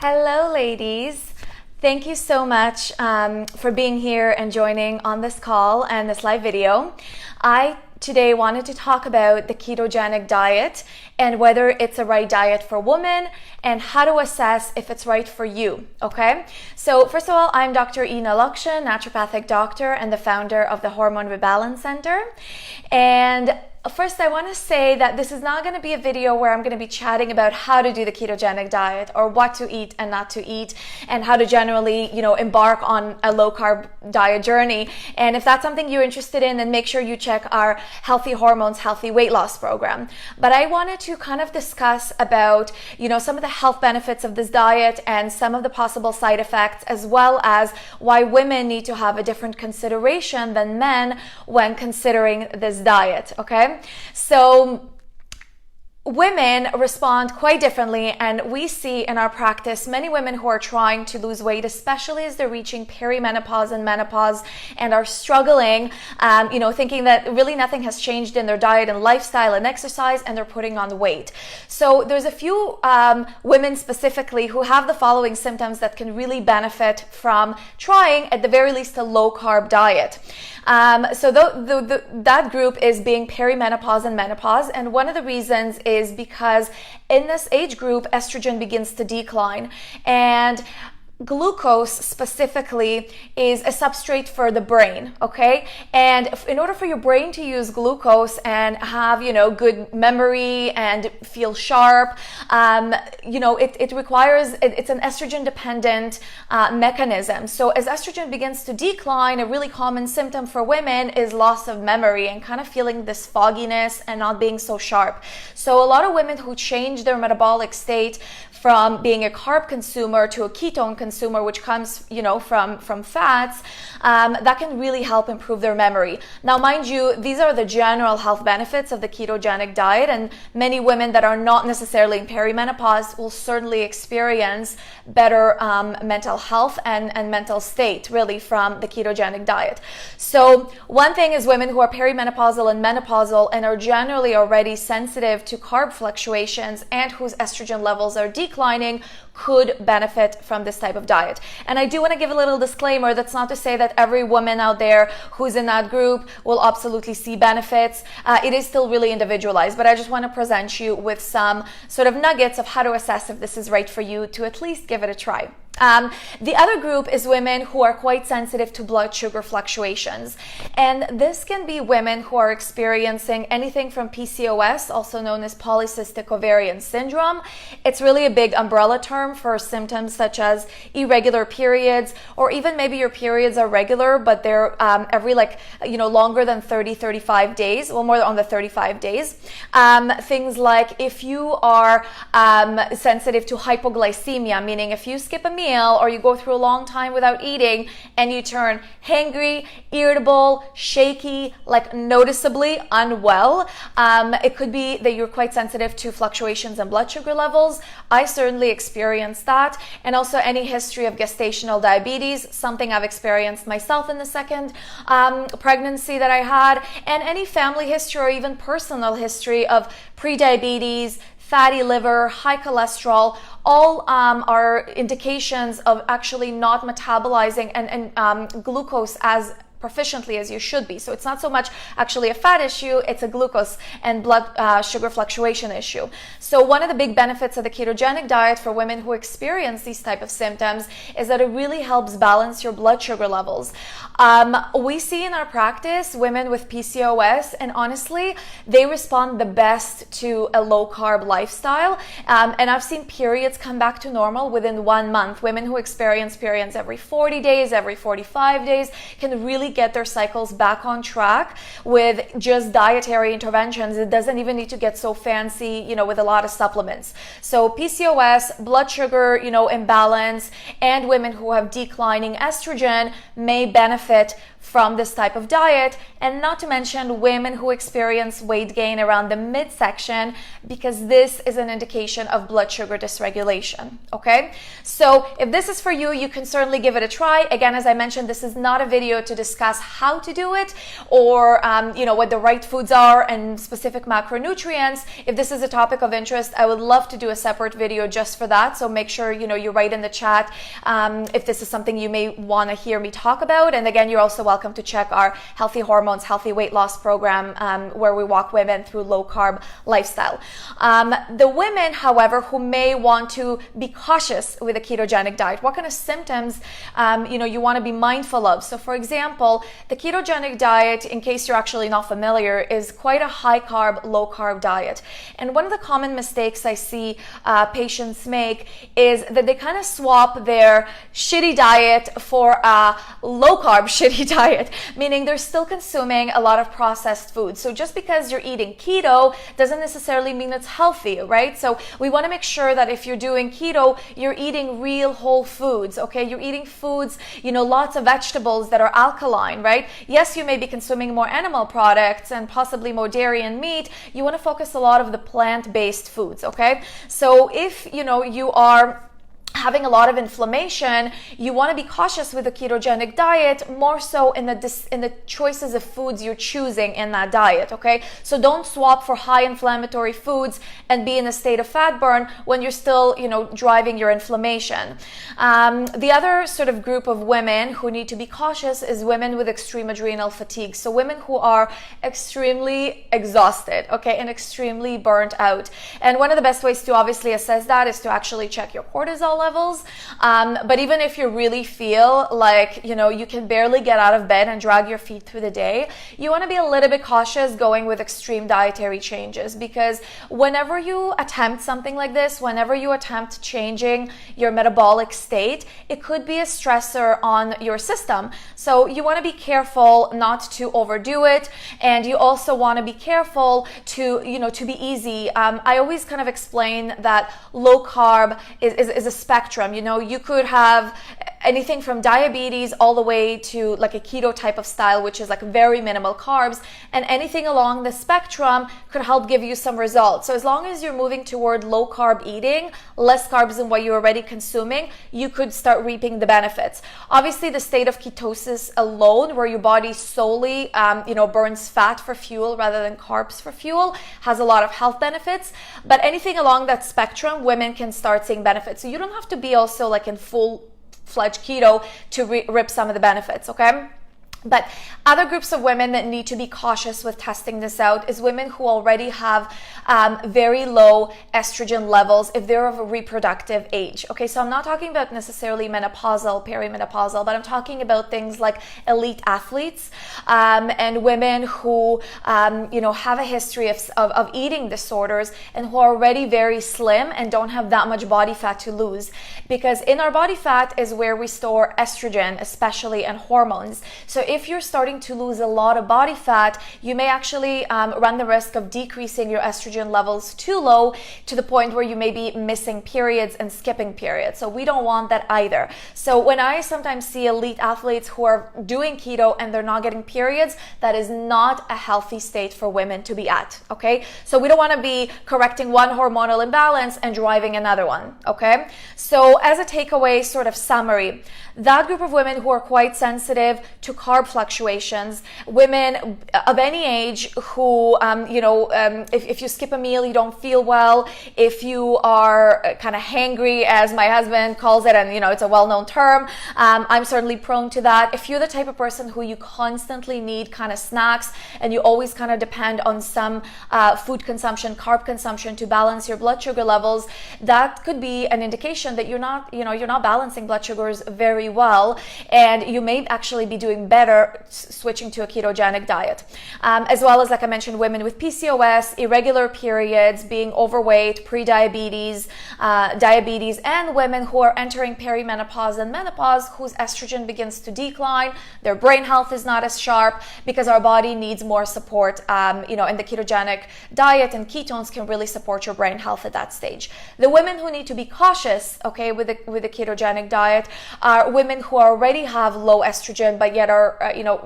Hello, ladies. Thank you so much for being here and joining on this call and this live video. I today wanted to talk about the ketogenic diet and whether it's a right diet for women and how to assess if it's right for you, okay? So first of all, I'm Dr. Ina Lakshan, naturopathic doctor and the founder of the Hormone Rebalance Center. And first, I want to say that this is not going to be a video where I'm going to be chatting about how to do the ketogenic diet or what to eat and not to eat and how to generally, embark on a low carb diet journey. And if that's something you're interested in, then make sure you check our Healthy Hormones, Healthy Weight Loss program. But I wanted to kind of discuss about, some of the health benefits of this diet and some of the possible side effects, as well as why women need to have a different consideration than men when considering this diet, okay? So women respond quite differently, and we see in our practice many women who are trying to lose weight, especially as they're reaching perimenopause and menopause and are struggling, thinking that really nothing has changed in their diet and lifestyle and exercise, and they're putting on weight. So there's a few women specifically who have the following symptoms that can really benefit from trying, at the very least, a low carb diet. That group is being perimenopause and menopause, and one of the reasons is because in this age group, estrogen begins to decline, and glucose specifically is a substrate for the brain, okay? And in order for your brain to use glucose and have, good memory and feel sharp, it requires, it's an estrogen dependent mechanism. So as estrogen begins to decline, a really common symptom for women is loss of memory and kind of feeling this fogginess and not being so sharp. So a lot of women who change their metabolic state from being a carb consumer to a ketone consumer, which comes, from fats, that can really help improve their memory. Now, mind you, these are the general health benefits of the ketogenic diet, and many women that are not necessarily in perimenopause will certainly experience better mental health and mental state, really, from the ketogenic diet. So one thing is women who are perimenopausal and menopausal and are generally already sensitive to carb fluctuations and whose estrogen levels are declining could benefit from this type of diet. And I do want to give a little disclaimer. That's not to say that every woman out there who's in that group will absolutely see benefits. It is still really individualized, but I just want to present you with some sort of nuggets of how to assess if this is right for you to at least give it a try. The other group is women who are quite sensitive to blood sugar fluctuations. And this can be women who are experiencing anything from PCOS, also known as polycystic ovarian syndrome. It's really a big umbrella term for symptoms such as irregular periods, or even maybe your periods are regular, but they're every longer than 35 days, well, more on the 35 days. Things like if you are sensitive to hypoglycemia, meaning if you skip a meal or you go through a long time without eating and you turn hangry, irritable, shaky, like noticeably unwell. It could be that you're quite sensitive to fluctuations in blood sugar levels. I certainly experienced that. And also any history of gestational diabetes, something I've experienced myself in the second pregnancy that I had, and any family history or even personal history of prediabetes, fatty liver, high cholesterol, all are indications of actually not metabolizing and glucose as proficiently as you should be. So it's not so much actually a fat issue, it's a glucose and blood sugar fluctuation issue. So one of the big benefits of the ketogenic diet for women who experience these type of symptoms is that it really helps balance your blood sugar levels. We see in our practice women with PCOS, and honestly, they respond the best to a low carb lifestyle. And I've seen periods come back to normal within 1 month. Women who experience periods every 40 days, every 45 days can really get their cycles back on track with just dietary interventions. It doesn't even need to get so fancy, with a lot of supplements. So PCOS, blood sugar, imbalance, and women who have declining estrogen may benefit from this type of diet, and not to mention women who experience weight gain around the midsection, because this is an indication of blood sugar dysregulation. Okay, so if this is for you, you can certainly give it a try. Again, as I mentioned, this is not a video to discuss how to do it or what the right foods are and specific macronutrients. If this is a topic of interest, I would love to do a separate video just for that. So make sure you write in the chat if this is something you may want to hear me talk about. And again, you're also welcome to check our Healthy Hormones, Healthy Weight Loss program, where we walk women through low carb lifestyle. The women, however, who may want to be cautious with a ketogenic diet, what kind of symptoms you want to be mindful of? So for example, the ketogenic diet, in case you're actually not familiar, is quite a high carb, low carb diet. And one of the common mistakes I see patients make is that they kind of swap their shitty diet for a low carb shitty diet, meaning they're still consuming a lot of processed food. So just because you're eating keto doesn't necessarily mean it's healthy, right? So we want to make sure that if you're doing keto, you're eating real whole foods, okay? You're eating foods, lots of vegetables that are alkaline, right? Yes, you may be consuming more animal products and possibly more dairy and meat. You want to focus a lot of the plant-based foods, okay? So if, you are having a lot of inflammation, you want to be cautious with a ketogenic diet, more so in the choices of foods you're choosing in that diet, okay? So don't swap for high inflammatory foods and be in a state of fat burn when you're still, driving your inflammation. The other sort of group of women who need to be cautious is women with extreme adrenal fatigue. So women who are extremely exhausted, okay, and extremely burnt out. And one of the best ways to obviously assess that is to actually check your cortisol levels. But even if you really feel like, you can barely get out of bed and drag your feet through the day, you want to be a little bit cautious going with extreme dietary changes, because whenever you attempt something like this, whenever you attempt changing your metabolic state, it could be a stressor on your system. So you want to be careful not to overdo it. And you also want to be careful to be easy. I always kind of explain that low carb is a spectrum. You could have anything from diabetes all the way to like a keto type of style, which is like very minimal carbs, and anything along the spectrum could help give you some results. So as long as you're moving toward low carb eating, less carbs than what you're already consuming, you could start reaping the benefits. Obviously, the state of ketosis alone, where your body solely burns fat for fuel rather than carbs for fuel, has a lot of health benefits. But anything along that spectrum, women can start seeing benefits. So you don't have to be also like in full-fledged keto to rip some of the benefits, okay? But other groups of women that need to be cautious with testing this out is women who already have very low estrogen levels if they're of a reproductive age. Okay, so I'm not talking about necessarily menopausal, perimenopausal, but I'm talking about things like elite athletes and women who have a history of eating disorders and who are already very slim and don't have that much body fat to lose. Because in our body fat is where we store estrogen, especially, and hormones. So if you're starting to lose a lot of body fat, you may actually run the risk of decreasing your estrogen levels too low to the point where you may be missing periods and skipping periods. So we don't want that either. So when I sometimes see elite athletes who are doing keto and they're not getting periods, that is not a healthy state for women to be at, okay? So we don't want to be correcting one hormonal imbalance and driving another one, okay? So as a takeaway sort of summary, that group of women who are quite sensitive to carb fluctuations, women of any age who, if you skip a meal, you don't feel well, if you are kind of hangry, as my husband calls it, and it's a well-known term, I'm certainly prone to that. If you're the type of person who you constantly need kind of snacks and you always kind of depend on some food consumption, carb consumption to balance your blood sugar levels, that could be an indication that you're not balancing blood sugars very well, and you may actually be doing better switching to a ketogenic diet. As well as, like I mentioned, women with PCOS, irregular periods, being overweight, pre-diabetes, diabetes, and women who are entering perimenopause and menopause whose estrogen begins to decline, their brain health is not as sharp because our body needs more support, and the ketogenic diet and ketones can really support your brain health at that stage. The women who need to be cautious, okay, with the ketogenic diet are women who already have low estrogen but yet are,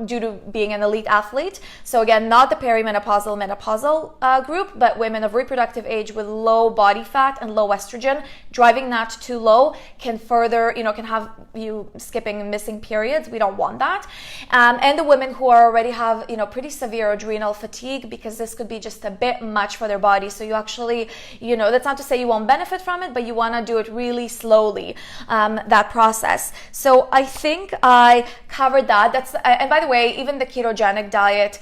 due to being an elite athlete. So again, not the perimenopausal, menopausal group, but women of reproductive age with low body fat and low estrogen. Driving that too low can further, can have you skipping and missing periods. We don't want that. And the women who already have, pretty severe adrenal fatigue, because this could be just a bit much for their body. So you actually, that's not to say you won't benefit from it, but you want to do it really slowly, that process. So I think I covered that. And by the way, even the ketogenic diet,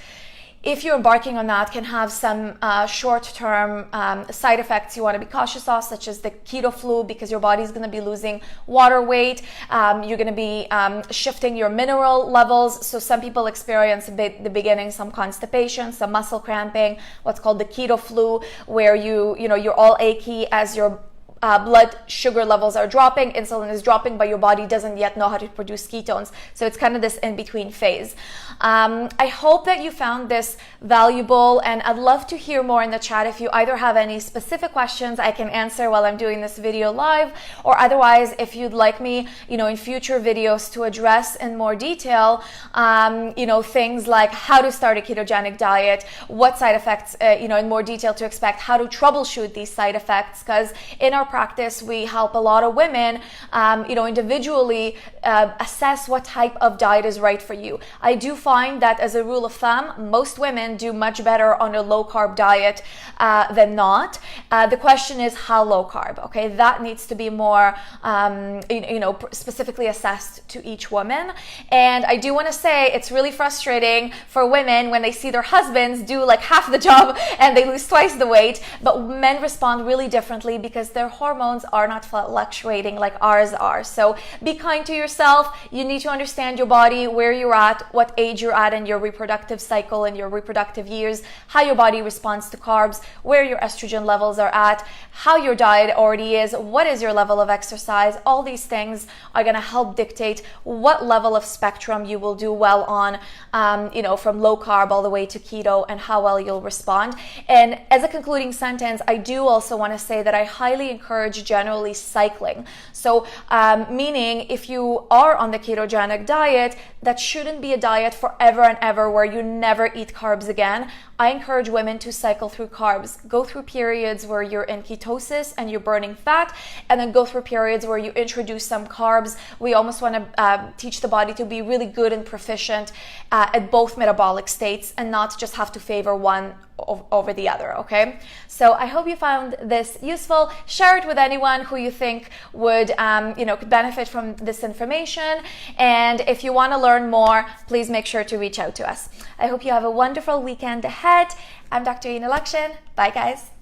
if you're embarking on that, can have some short-term side effects you want to be cautious of, such as the keto flu, because your body's going to be losing water weight. You're going to be shifting your mineral levels. So some people experience at the beginning some constipation, some muscle cramping, what's called the keto flu, where you're all achy as your blood sugar levels are dropping, insulin is dropping, but your body doesn't yet know how to produce ketones. So it's kind of this in-between phase. I hope that you found this valuable, and I'd love to hear more in the chat. If you either have any specific questions I can answer while I'm doing this video live, or otherwise, if you'd like me, in future videos to address in more detail, things like how to start a ketogenic diet, what side effects, in more detail to expect, how to troubleshoot these side effects, because in our practice, we help a lot of women, individually assess what type of diet is right for you. I do find that as a rule of thumb, most women do much better on a low carb diet than not. The question is how low carb, okay? That needs to be more, specifically assessed to each woman. And I do want to say it's really frustrating for women when they see their husbands do like half the job and they lose twice the weight, but men respond really differently because their hormones are not fluctuating like ours are. So be kind to yourself. You need to understand your body, where you're at, what age you're at in your reproductive cycle and your reproductive years, how your body responds to carbs, where your estrogen levels are at, how your diet already is, what is your level of exercise. All these things are going to help dictate what level of spectrum you will do well on, from low carb all the way to keto, and how well you'll respond. And as a concluding sentence, I do also want to say that I highly encourage generally cycling. So meaning if you are on the ketogenic diet, that shouldn't be a diet forever and ever where you never eat carbs again. I encourage women to cycle through carbs, go through periods where you're in ketosis and you're burning fat, and then go through periods where you introduce some carbs. We almost want to teach the body to be really good and proficient at both metabolic states and not just have to favor one over the other, okay? So I hope you found this useful. Share it with anyone who you think would, could benefit from this information. And if you want to learn more, please make sure to reach out to us. I hope you have a wonderful weekend ahead. I'm Dr. Ina Lakshin. Bye, guys.